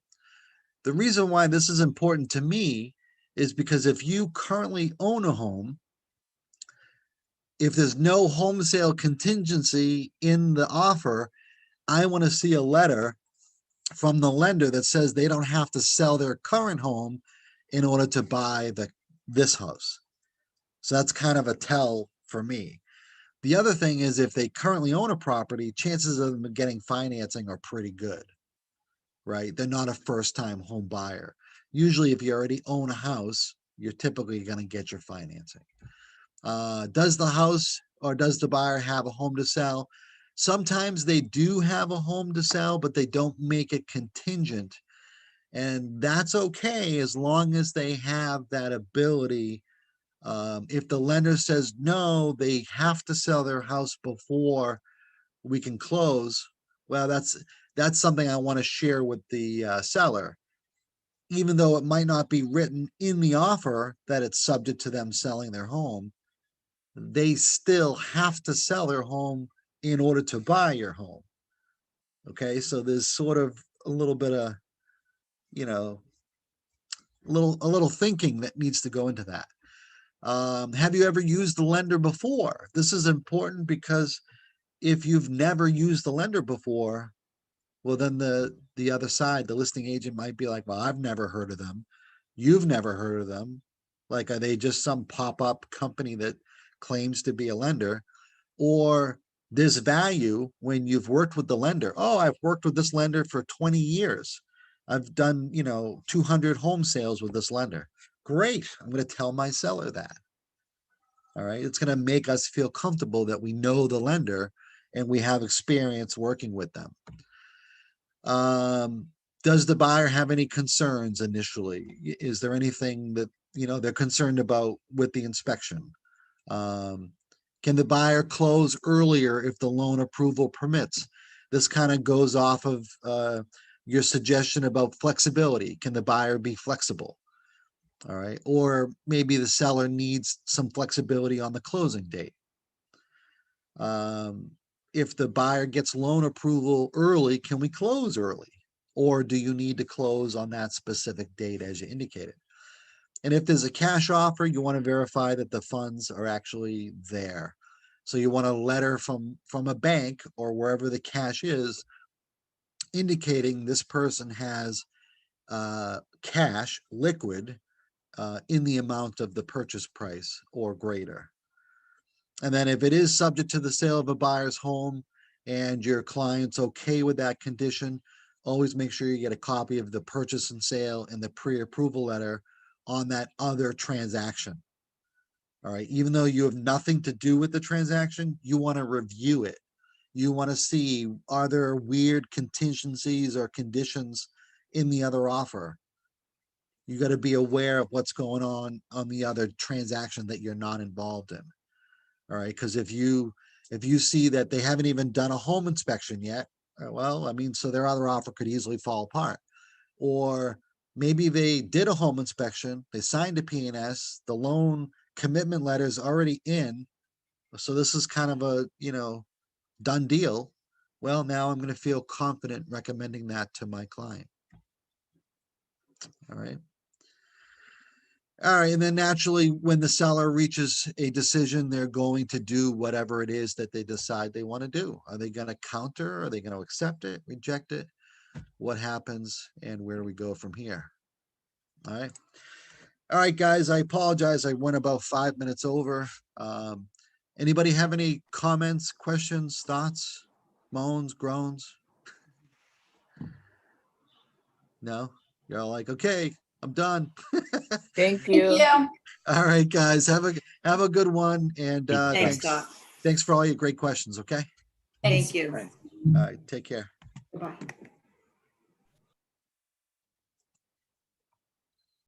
The reason why this is important to me is because if you currently own a home, if there's no home sale contingency in the offer, I want to see a letter from the lender that says they don't have to sell their current home in order to buy this house. So that's kind of a tell for me. The other thing is, if they currently own a property, chances of them getting financing are pretty good, right? They're not a first-time home buyer. Usually, if you already own a house, you're typically going to get your financing. Does the house or does the buyer have a home to sell? Sometimes they do have a home to sell, but they don't make it contingent. And that's okay as long as they have that ability. If the lender says no, they have to sell their house before we can close. Well, that's something I want to share with the seller. Even though it might not be written in the offer that it's subject to them selling their home, they still have to sell their home in order to buy your home. Okay, so there's sort of a little bit of, a little thinking that needs to go into that. Have you ever used the lender before? This is important because if you've never used the lender before, Well, then the other side, the listing agent might be like, well, I've never heard of them. You've never heard of them. Like, are they just some pop-up company that claims to be a lender? Or there's value when you've worked with the lender. Oh, I've worked with this lender for 20 years. I've done, 200 home sales with this lender. Great. I'm going to tell my seller that. All right. It's going to make us feel comfortable that we know the lender and we have experience working with them. Does the buyer have any concerns initially? Is there anything that, they're concerned about with the inspection? Can the buyer close earlier if the loan approval permits? This kind of goes off of your suggestion about flexibility. Can the buyer be flexible? All right. Or maybe the seller needs some flexibility on the closing date. If the buyer gets loan approval early, can we close early? Or do you need to close on that specific date as you indicated? And if there's a cash offer, you want to verify that the funds are actually there. So you want a letter from a bank or wherever the cash is, indicating this person has cash, liquid, in the amount of the purchase price or greater. And then if it is subject to the sale of a buyer's home and your client's okay with that condition, always make sure you get a copy of the purchase and sale and the pre-approval letter on that other transaction. All right, even though you have nothing to do with the transaction, you want to review it. You want to see, are there weird contingencies or conditions in the other offer? You got to be aware of what's going on the other transaction that you're not involved in. All right, because if you see that they haven't even done a home inspection yet, well, I mean, so their other offer could easily fall apart. Or maybe they did a home inspection, they signed a P&S, the loan commitment letter is already in. So this is kind of a, done deal. Well, now I'm going to feel confident recommending that to my client. All right. All right. And then naturally, when the seller reaches a decision, they're going to do whatever it is that they decide they want to do. Are they going to counter? Are they going to accept it, reject it? What happens and where do we go from here? All right. All right, guys, I apologize. I went about 5 minutes over. Anybody have any comments, questions, thoughts, moans, groans? No? You're all like, okay, I'm done. Thank Thank you. you. All right, guys, have a good one. And Thanks, Scott. thanks for all your great questions, okay? Thank you. All right, take care. Bye.